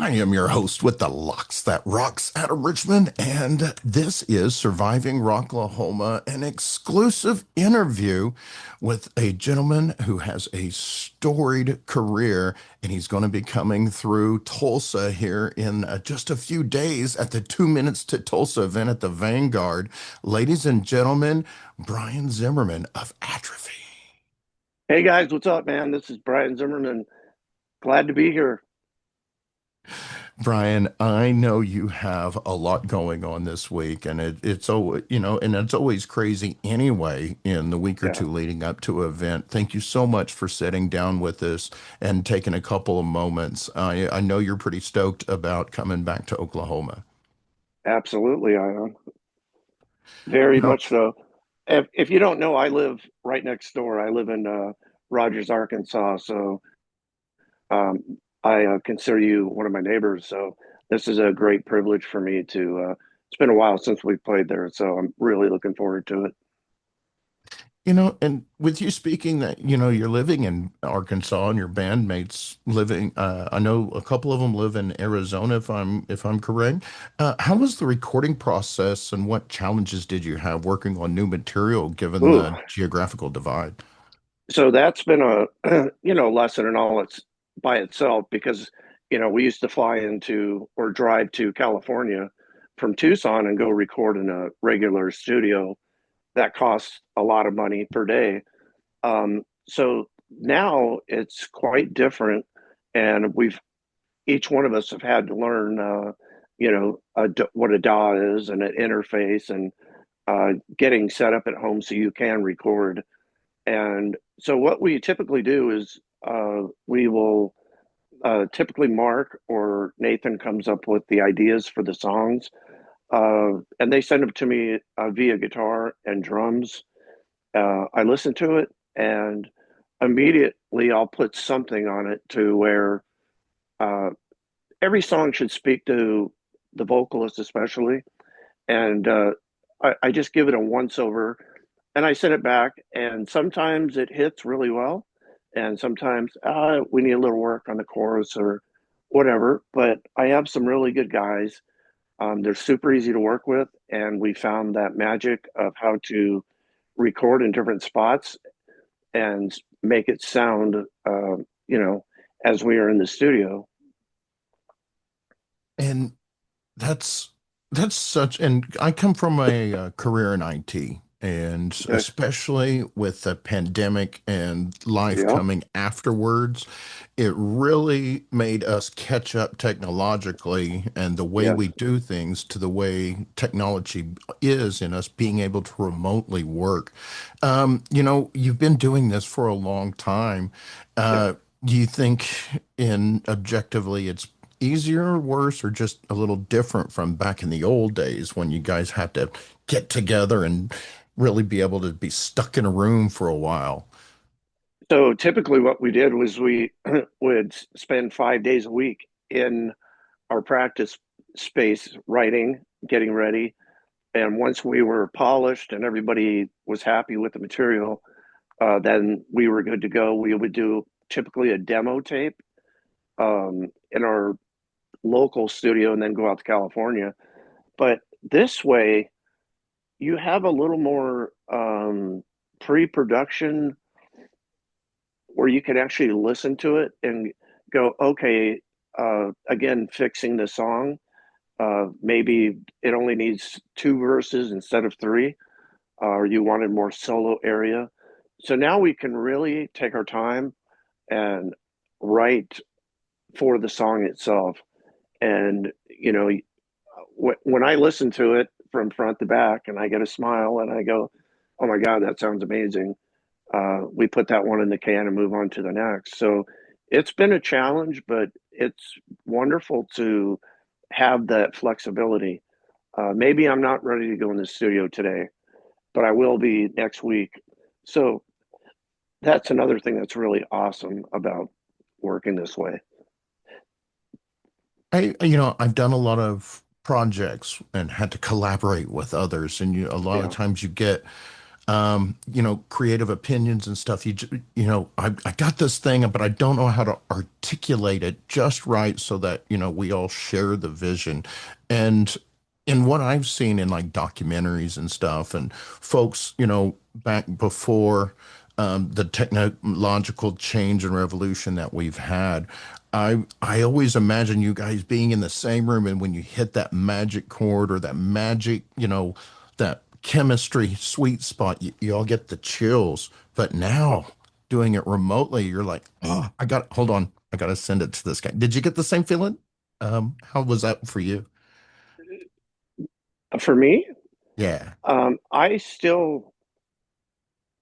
I am your host with the locks that rocks out of Richmond, and this is Surviving Rocklahoma, an exclusive interview with a gentleman who has a storied career, and he's going to be coming through Tulsa here in just a few days at the 2 Minutes to Tulsa event at the Vanguard. Ladies and gentlemen, Brian Zimmerman of Atrophy. Hey guys, what's up, man? This is Brian Zimmerman. Glad to be here. Brian, I know you have a lot going on this week, and it's always, and it's always crazy anyway in the week or Yeah, two leading up to an event. Thank you so much for sitting down with us and taking a couple of moments. I know you're pretty stoked about coming back to Oklahoma. absolutely. I am very No, much so. If you don't know, I live right next door. I live in Rogers, Arkansas. So I consider you one of my neighbors. So this is a great privilege for me to. It's been a while since we played there, so I'm really looking forward to it. and with you speaking that, you're living in Arkansas and your bandmates living, I know a couple of them live in Arizona, if I'm correct. How was the recording process and what challenges did you have working on new material given Ooh, the geographical divide? so that's been a lesson in all its by itself because we used to fly into or drive to California from Tucson and go record in a regular studio that costs a lot of money per day. So now it's quite different, and we've each one of us have had to learn what a DAW is and an interface and getting set up at home so you can record. And so, what we typically do is we will typically Mark or Nathan comes up with the ideas for the songs, and they send them to me via guitar and drums. I listen to it, and immediately I'll put something on it to where uh, every song should speak to the vocalist, especially. And I just give it a once over and I send it back. And sometimes it hits really well. And sometimes we need a little work on the chorus or whatever. But I have some really good guys. They're super easy to work with. And we found that magic of how to record in different spots and make it sound, you know, as we are in the studio. And that's and I come from a career in IT, and Okay. especially with the pandemic and life Yeah. coming afterwards, it really made us catch up technologically and the way Yes. we do things to the way technology is in us being able to remotely work. You've been doing this for a long time. Yeah. Do you think in objectively it's easier, worse, or just a little different from back in the old days when you guys had to get together and really be able to be stuck in a room for a while? So typically, what we did was we would spend 5 days a week in our practice space, writing, getting ready. And once we were polished and everybody was happy with the material, then we were good to go. We would do typically a demo tape in our local studio and then go out to California. But this way, you have a little more pre production where you can actually listen to it and go, okay, again, fixing the song. Maybe it only needs two verses instead of three, or you wanted more solo area. So now we can really take our time and write for the song itself. And, when I listen to it from front to back and I get a smile and I go, oh my God, that sounds amazing, we put that one in the can and move on to the next. So it's been a challenge, but it's wonderful to have that flexibility. Maybe I'm not ready to go in the studio today, but I will be next week. So that's another thing that's really awesome about working this way. I've done a lot of projects and had to collaborate with others, and a lot of Yeah. times you get creative opinions and stuff. I got this thing, but I don't know how to articulate it just right so that, we all share the vision. And in what I've seen in like documentaries and stuff, and folks, back before the technological change and revolution that we've had, I always imagine you guys being in the same room, and when you hit that magic chord or that magic, that chemistry sweet spot, you all get the chills. But now doing it remotely, you're like, oh, hold on, I got to send it to this guy. Did you get the same feeling? How was that for you? For me, Yeah. I still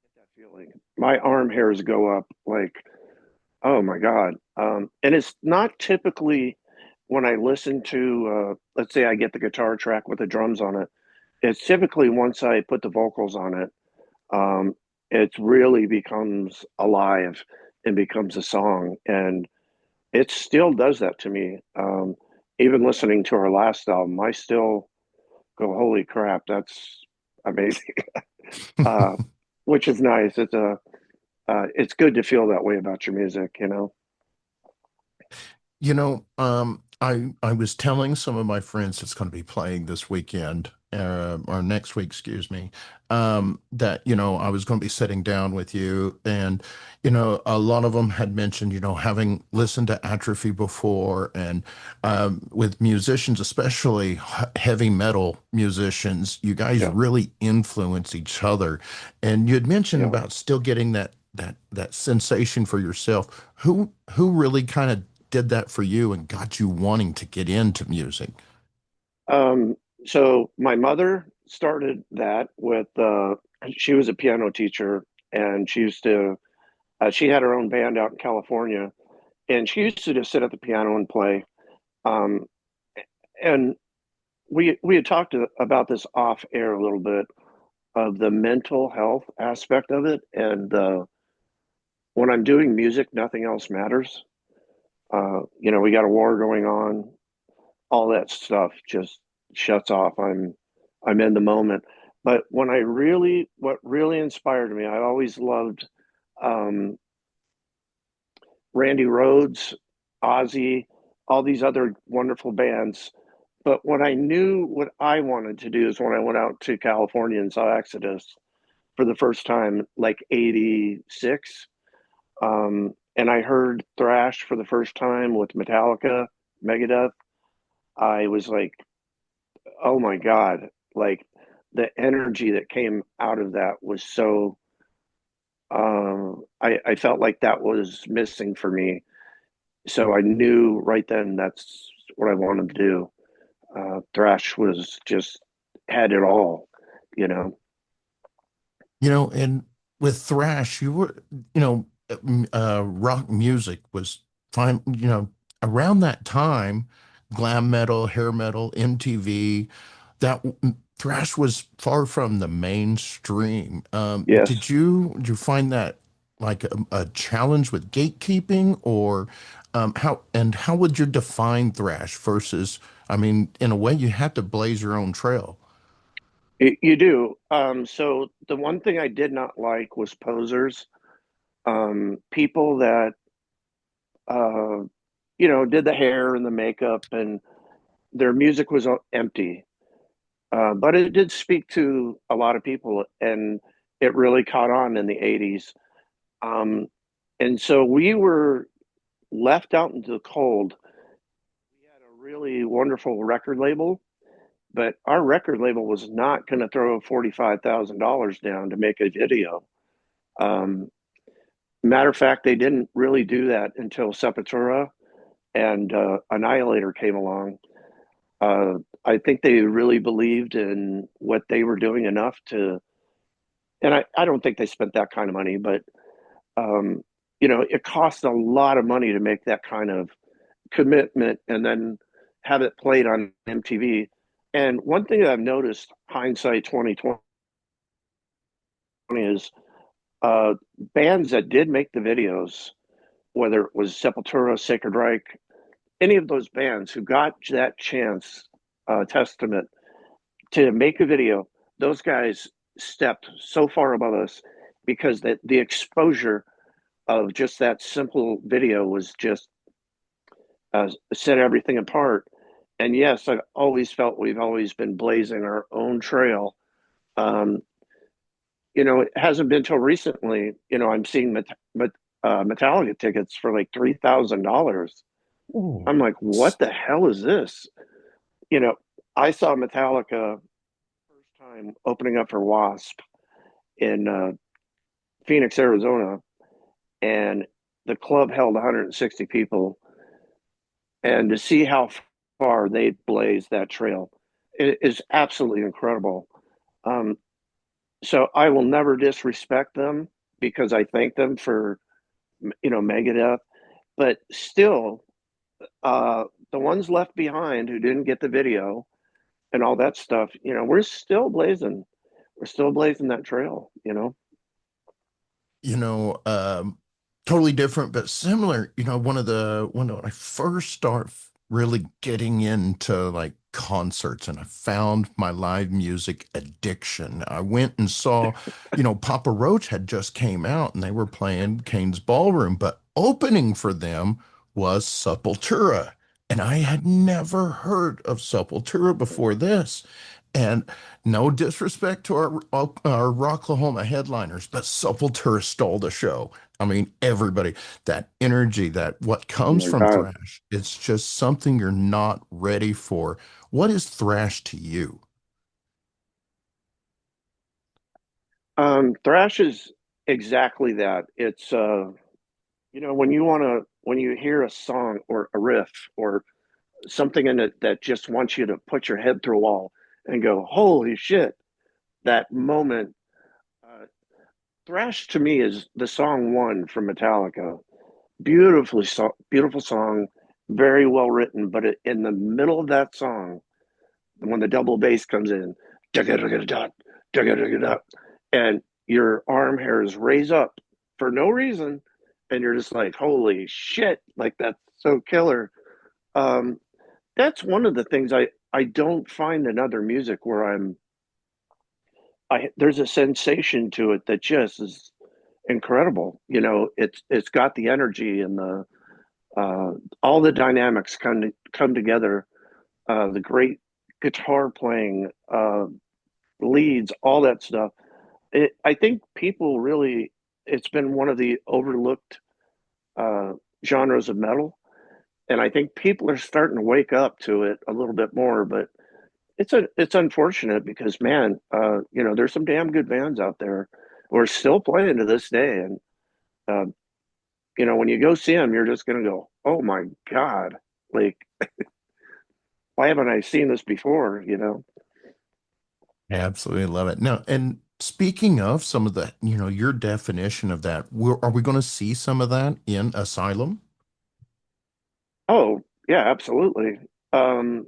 get that feeling. My arm hairs go up like, oh my God. And it's not typically when I listen to, let's say I get the guitar track with the drums on it. It's typically once I put the vocals on it, it really becomes alive and becomes a song. And it still does that to me. Even listening to our last album, I still go, holy crap, that's amazing. uh, which is nice. It's good to feel that way about your music, you know? I was telling some of my friends that's going to be playing this weekend, or next week, excuse me, that, I was going to be sitting down with you. And, a lot of them had mentioned, having listened to Atrophy before, and with musicians, especially heavy metal musicians, you guys Yeah, really influence each other. And you had mentioned yeah. about still getting that sensation for yourself. Who really kind of did that for you and got you wanting to get into music? Um, so my mother started that with, she was a piano teacher and she had her own band out in California and she used to just sit at the piano and play. Um, and we had talked about this off air a little bit of the mental health aspect of it. And when I'm doing music, nothing else matters. We got a war going on, all that stuff just shuts off. I'm in the moment. But what really inspired me, I always loved um, Randy Rhoads, Ozzy, all these other wonderful bands. But when I knew what I wanted to do is when I went out to California and saw Exodus for the first time, like 86. And I heard thrash for the first time with Metallica, Megadeth. I was like, oh my God, like the energy that came out of that was so, I felt like that was missing for me. So I knew right then that's what I wanted to do. Thrash was just had it all, you know. And with thrash, rock music was fine, around that time, glam metal, hair metal, MTV, that thrash was far from the mainstream. Yes. Did you find that like a challenge with gatekeeping, or how would you define thrash versus, I mean, in a way, you had to blaze your own trail. You do. So the one thing I did not like was posers, people that uh, did the hair and the makeup, and their music was empty. But it did speak to a lot of people, and it really caught on in the '80s. Um, and so we were left out into the cold. We had a really wonderful record label, but our record label was not going to throw $45,000 down to make a video. Um, Matter of fact, they didn't really do that until Sepultura and Annihilator came along. Uh, I think they really believed in what they were doing enough to, and I don't think they spent that kind of money, but um, it costs a lot of money to make that kind of commitment and then have it played on MTV. And one thing that I've noticed, hindsight 2020, is uh, bands that did make the videos, whether it was Sepultura, Sacred Reich, any of those bands who got that chance, Testament, to make a video, those guys stepped so far above us because the exposure of just that simple video was just set everything apart. And yes, I've always felt we've always been blazing our own trail. Um, it hasn't been till recently, I'm seeing Metallica tickets for like $3,000. Ooh. I'm like, what the hell is this? You know, I saw Metallica first time opening up for Wasp in Phoenix, Arizona, and the club held 160 people. And to see how far they blazed that trail is absolutely incredible. Um, so I will never disrespect them because I thank them for Megadeth, but still, uh, the ones left behind who didn't get the video and all that stuff, we're still blazing. We're still blazing that trail. you know, totally different but similar. When I first start really getting into like concerts and I found my live music addiction, I went and saw, Papa Roach had just came out and they were playing Kane's Ballroom, but opening for them was Sepultura. And I had never heard of Sepultura before this. And no disrespect to our Rocklahoma headliners, but Sepultura stole the show. I mean, everybody, that energy, that what Oh comes my from God. thrash, it's just something you're not ready for. What is thrash to you? Thrash is exactly that. It's when you hear a song or a riff or something in it that just wants you to put your head through a wall and go, holy shit, that moment. Uh, Thrash to me is the song one from Metallica. Beautiful song, very well written. But in the middle of that song, when the double bass comes in, and your arm hairs raise up for no reason, and you're just like, holy shit, like that's so killer. Um, that's one of the things I don't find in other music where I there's a sensation to it that just is incredible. It's got the energy and the uh, all the dynamics come together. The great guitar playing, leads, all that stuff. I think people really, it's been one of the overlooked uh, genres of metal, and I think people are starting to wake up to it a little bit more. But it's unfortunate because man, there's some damn good bands out there who are still playing to this day, and uh, when you go see them, you're just gonna go, oh my god, like why haven't I seen this before? Absolutely love it. Now, and speaking of some of the, your definition of that, are we going to see some of that in Asylum? Oh yeah, absolutely. Um,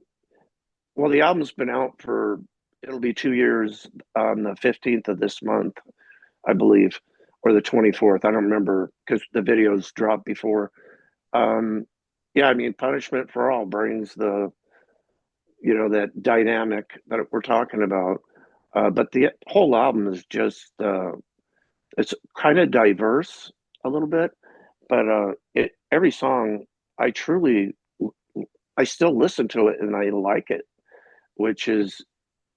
well, the album's been out for it'll be 2 years on the 15th of this month, I believe, or the 24th. I don't remember because the videos dropped before. Um, yeah, I mean, Punishment for All brings that dynamic that we're talking about. But the whole album is just it's kind of diverse a little bit, but every song I truly I still listen to it and I like it, which is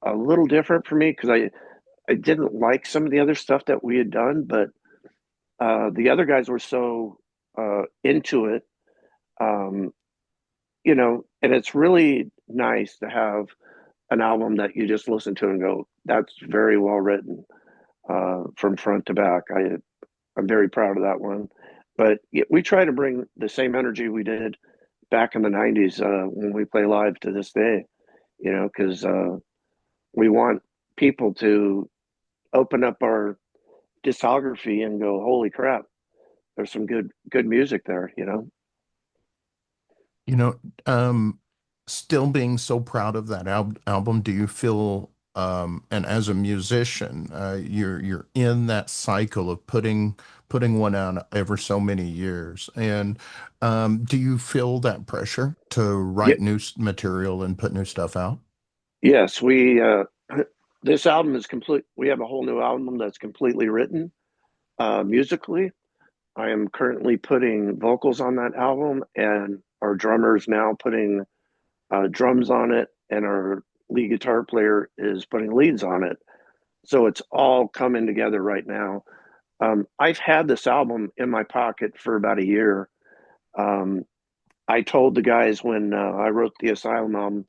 a little different for me because I didn't like some of the other stuff that we had done, but the other guys were so into it, um, and it's really nice to have an album that you just listen to and go, that's very well written from front to back. I'm very proud of that one. But we try to bring the same energy we did back in the 90s when we play live to this day, because we want people to open up our discography and go, holy crap, there's some good music there. You know, um, Still being so proud of that album, do you feel, and as a musician, you're in that cycle of putting one out every so many years, and do you feel that pressure to Yeah, write new material and put new stuff out? yes, we this album is complete. We have a whole new album that's completely written musically. I am currently putting vocals on that album, and our drummer is now putting drums on it, and our lead guitar player is putting leads on it. So it's all coming together right now. I've had this album in my pocket for about a year. Um, I told the guys when I wrote the Asylum album,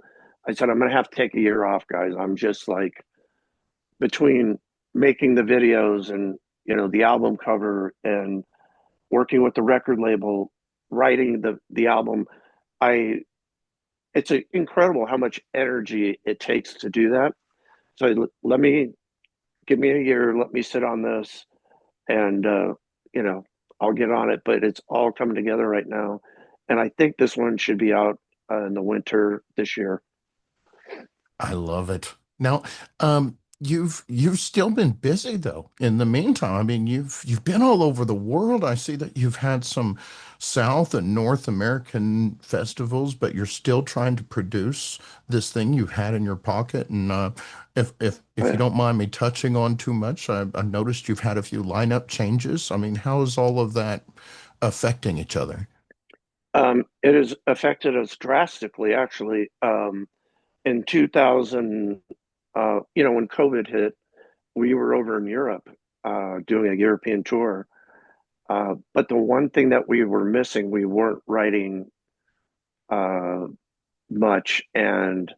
I said, I'm going to have to take a year off, guys. I'm just like between making the videos and, the album cover and working with the record label, writing the album. I It's incredible how much energy it takes to do that. So let me give me a year, let me sit on this, and you know, I'll get on it. But it's all coming together right now, and I think this one should be out in the winter this year. I love it. Now, you've still been busy though. In the meantime, I mean, you've been all over the world. I see that you've had some South and North American festivals, but you're still trying to produce this thing you've had in your pocket. And if you Uh, don't mind me touching on too much, I've noticed you've had a few lineup changes. I mean, how is all of that affecting each other? it has affected us drastically, actually. In 2000, when COVID hit, we were over in Europe doing a European tour. But the one thing that we were missing, we weren't writing uh, much, and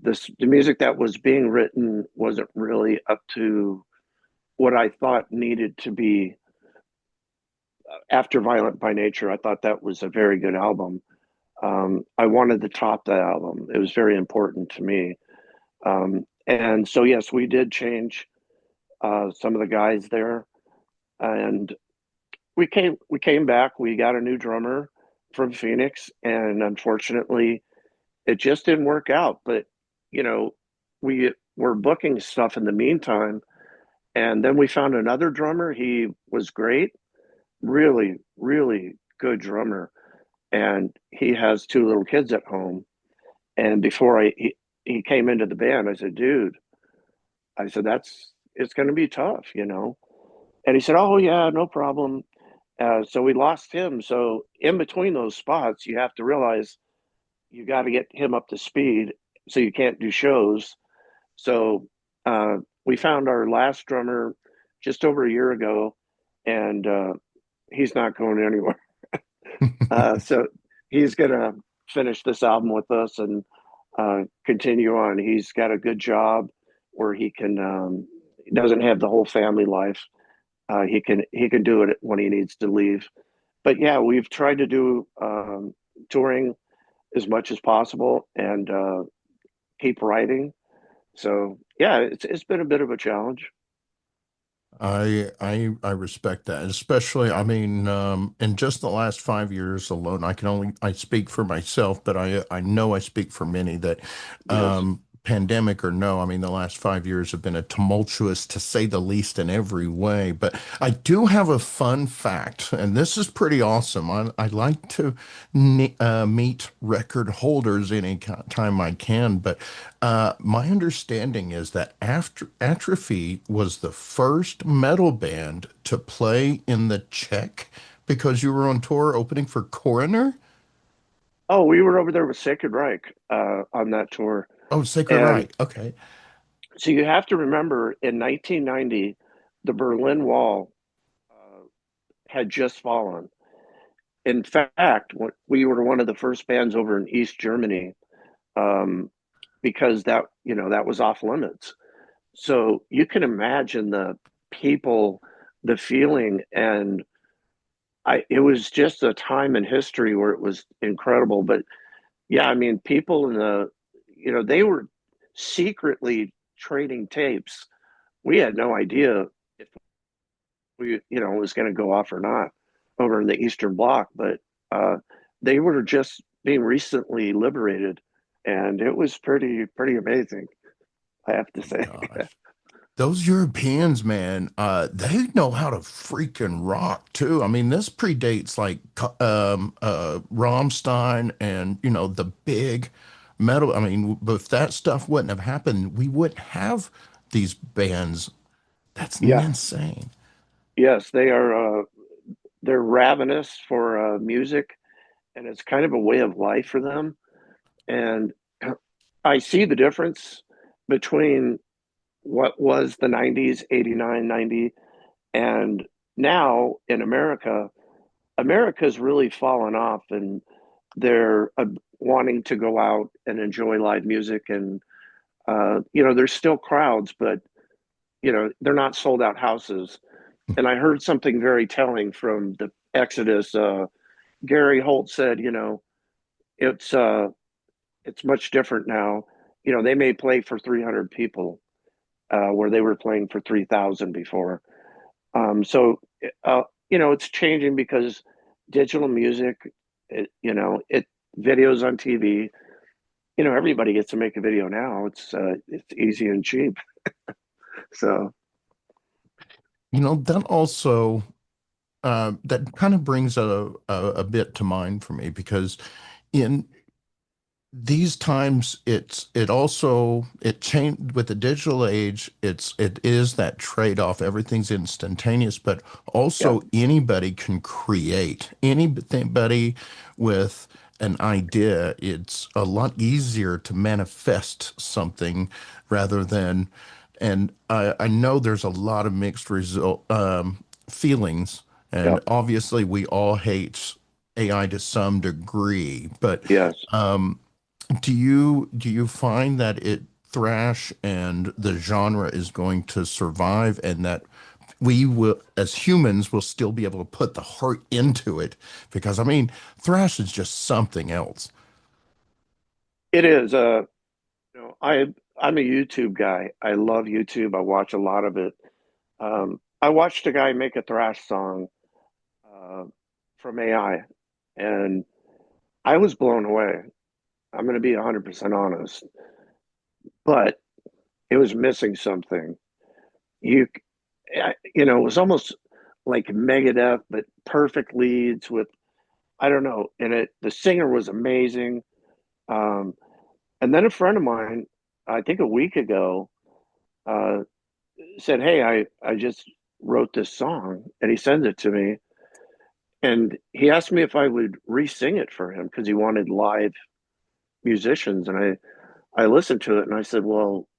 the music that was being written wasn't really up to what I thought needed to be. After Violent by Nature, I thought that was a very good album. I wanted to top that album. It was very important to me. And so, yes, we did change some of the guys there, and we came back. We got a new drummer from Phoenix, and unfortunately, it just didn't work out. But you know, we were booking stuff in the meantime, and then we found another drummer. He was great, really, really good drummer, and he has two little kids at home. And before he came into the band, I said, "Dude," I said, "that's it's going to be tough." And he said, "Oh yeah, no problem." So we lost him. So in between those spots, you have to realize you got to get him up to speed. So you can't do shows. So we found our last drummer just over a year ago, and he's not going anywhere. So he's gonna finish this album with us and continue on. He's got a good job where he can he doesn't have the whole family life. He can do it when he needs to leave. But yeah, we've tried to do touring as much as possible and keep writing. So yeah, it's been a bit of a challenge. I respect that, especially I mean, in just the last 5 years alone, I speak for myself, but I know I speak for many that, Yes. pandemic or no, I mean, the last 5 years have been a tumultuous, to say the least, in every way. But I do have a fun fact, and this is pretty awesome. I like to meet record holders any time I can, but my understanding is that after Atrophy was the first metal band to play in the Czech because you were on tour opening for Coroner. Oh, we were over there with Sacred Reich on that tour, Oh, Sacred and Reich. Okay. so you have to remember in 1990, the Berlin Wall had just fallen. In fact, we were one of the first bands over in East Germany um, because that was off limits. So you can imagine the people, the feeling, and it was just a time in history where it was incredible. But yeah, I mean, people they were secretly trading tapes. We had no idea if it was going to go off or not over in the Eastern Bloc, but uh, they were just being recently liberated, and it was pretty amazing, I have to say. Gosh. Those Europeans, man, they know how to freaking rock too. I mean, this predates like Rammstein and the big metal, I mean, if that stuff wouldn't have happened, we wouldn't have these bands. That's Yeah, insane. yes, they're ravenous for music, and it's kind of a way of life for them. And I see the difference between what was the 90s, 89, 90, and now in America. America's really fallen off, and they're wanting to go out and enjoy live music. And, there's still crowds, but, they're not sold out houses. And I heard something very telling from the Exodus. Gary Holt said, it's, uh, it's much different now. They may play for 300 people, where they were playing for 3,000 before. So, it's changing because digital music, it videos on TV. Everybody gets to make a video now. It's easy and cheap. So, That also that kind of brings a bit to mind for me because in these times it changed with the digital age. It is that trade-off. Everything's instantaneous, but yeah, also anybody can create. Anybody with an idea, it's a lot easier to manifest something rather than, and I know there's a lot of mixed result feelings, yeah, and obviously we all hate AI to some degree, but yes. do you find that it thrash and the genre is going to survive and that we will, as humans, will still be able to put the heart into it? Because I mean, thrash is just something else. It is. I'm a YouTube guy. I love YouTube. I watch a lot of it. I watched a guy make a thrash song uh, from AI, and I was blown away. I'm going to be 100% honest, but it was missing something. You it was almost like Megadeth, but perfect leads with, I don't know. And the singer was amazing. Um, and then a friend of mine, I think a week ago, uh, said, "Hey, I just wrote this song," and he sends it to me, and he asked me if I would re-sing it for him because he wanted live musicians, and I listened to it and I said, "Well,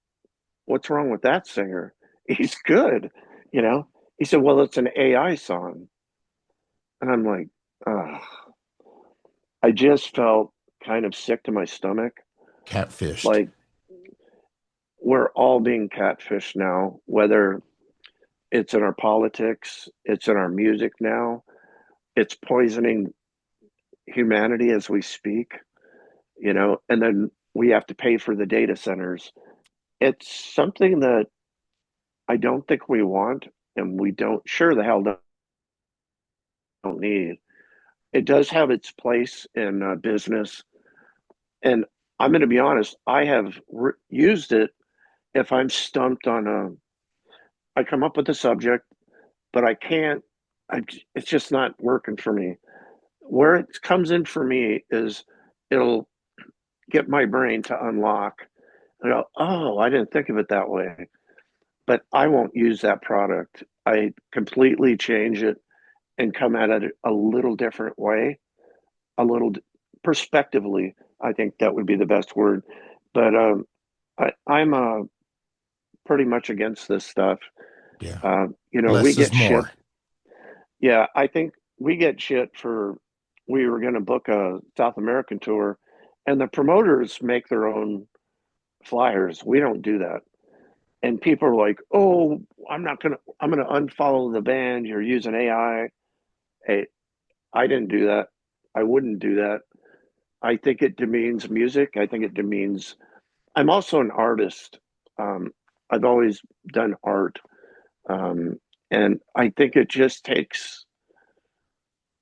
what's wrong with that singer? He's good, you know." He said, "Well, it's an AI song." And I'm like, oh, I just felt kind of sick to my stomach. Catfished. Like, we're all being catfished now, whether it's in our politics, it's in our music now, it's poisoning humanity as we speak, and then we have to pay for the data centers. It's something that I don't think we want, and we don't, sure the hell don't need. It does have its place in business. And I'm going to be honest, I have used it if I'm stumped on I come up with a subject, but I can't, it's just not working for me. Where it comes in for me is it'll get my brain to unlock and go, oh, I didn't think of it that way. But I won't use that product. I completely change it and come at it a little different way, a little perspectively. I think that would be the best word. But I'm pretty much against this stuff. Yeah. We Less is get shit. more. Yeah, I think we get shit for, we were going to book a South American tour, and the promoters make their own flyers. We don't do that. And people are like, "Oh, I'm gonna unfollow the band. You're using AI." Hey, I didn't do that. I wouldn't do that. I think it demeans music. I think it demeans. I'm also an artist. Um, I've always done art. Um, and I think it just takes,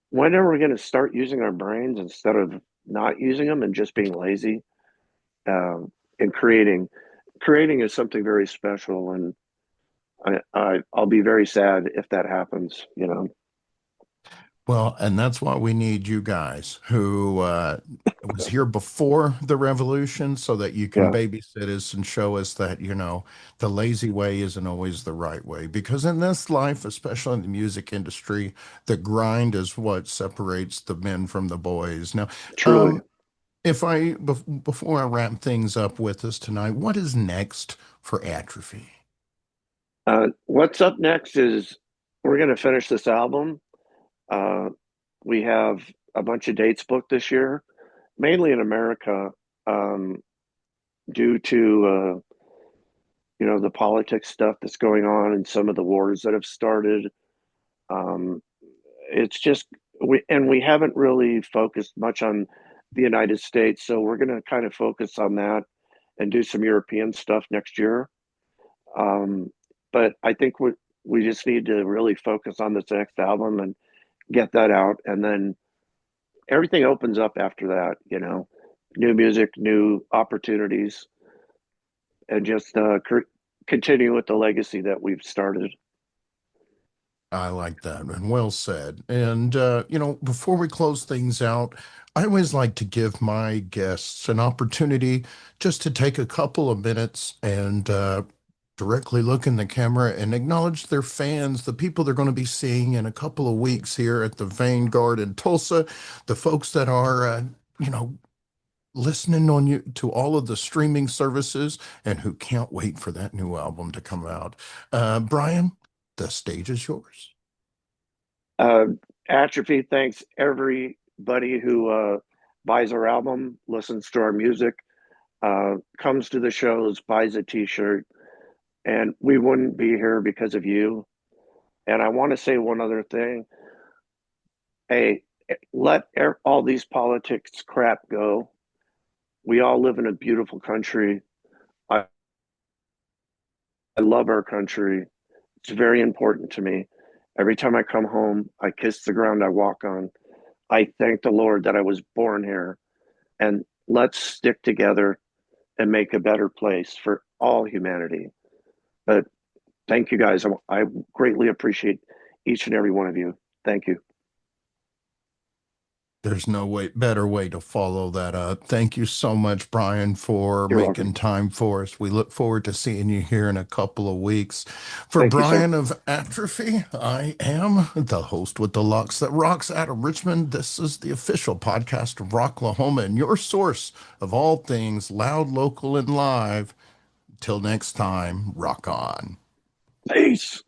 when are we going to start using our brains instead of not using them and just being lazy? And creating is something very special. And I'll be very sad if that happens. Well, and that's why we need you guys who was here before the revolution so that you can Yeah, babysit us and show us that, the lazy way isn't always the right way. Because in this life, especially in the music industry, the grind is what separates the men from the boys. Now, truly. um, before I wrap things up with us tonight, what is next for Atrophy? What's up next is we're going to finish this album. Uh, we have a bunch of dates booked this year, mainly in America, um, due to the politics stuff that's going on and some of the wars that have started. Um, it's just we haven't really focused much on the United States, so we're going to kind of focus on that and do some European stuff next year. Um, but I think we just need to really focus on this next album and get that out, and then everything opens up after that. New music, new opportunities, and just continue with the legacy that we've started. I like that and well said. And, before we close things out, I always like to give my guests an opportunity just to take a couple of minutes and directly look in the camera and acknowledge their fans, the people they're going to be seeing in a couple of weeks here at the Vanguard in Tulsa, the folks that are, you know, listening on you to all of the streaming services and who can't wait for that new album to come out. Brian, the stage is yours. Uh, Atrophy thanks everybody who buys our album, listens to our music, comes to the shows, buys a T-shirt, and we wouldn't be here because of you. And I want to say one other thing. Hey, let all these politics crap go. We all live in a beautiful country. I love our country. It's very important to me. Every time I come home, I kiss the ground I walk on. I thank the Lord that I was born here. And let's stick together and make a better place for all humanity. But thank you guys. I greatly appreciate each and every one of you. Thank you. There's no better way to follow that up. Thank you so much, Brian, for You're welcome. making time for us. We look forward to seeing you here in a couple of weeks. For Thank you, sir. Brian of Atrophy, I am the host with the Lux that rocks out of Richmond. This is the official podcast of Rocklahoma and your source of all things loud, local, and live. Till next time, rock on. Peace.